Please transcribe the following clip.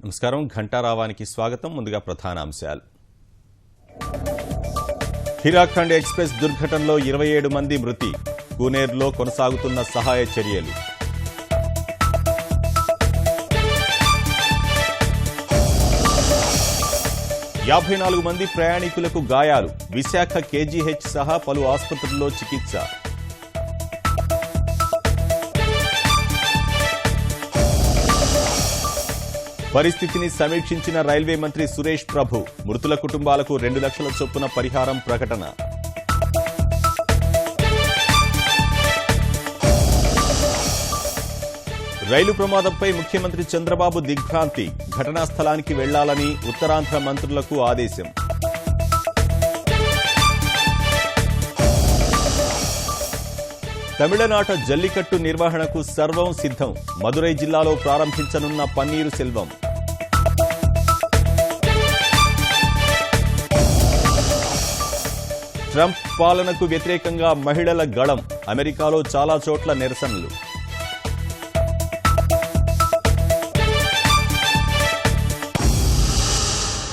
నమస్కారం. ఘంటారావానికి స్వాగతం. ముందుగా ప్రధాన అంశాలు. హిరాఖండ్ ఎక్స్‌ప్రెస్ దుర్ఘటనలో 27 మంది మృతి. కూనేరులో కొనసాగుతున్న సహాయ చర్యలు. యాభై 4 మంది ప్రయాణికులకు గాయాలు. విశాఖ కేజీహెచ్ సహా పలు ఆసుపత్రుల్లో చికిత్స. పరిస్థితిని సమీక్షించిన రైల్వే మంత్రి సురేష్ ప్రభు. మృతుల కుటుంబాలకు 2 లక్షల చొప్పున పరిహారం ప్రకటన. రైలు ప్రమాదంపై ముఖ్యమంత్రి చంద్రబాబు దిగ్భ్రాంతి. ఘటనా స్థలానికి వెళ్లాలని ఉత్తరాంధ్ర మంత్రులకు ఆదేశం. తమిళనాట జల్లికట్టు నిర్వహణకు సర్వం సిద్ధం. మదురై జిల్లాలో ప్రారంభించనున్న పన్నీరు సెల్వం. ట్రంప్ పాలనకు వ్యతిరేకంగా మహిళల గళం. అమెరికాలో చాలా చోట్ల నిరసనలు.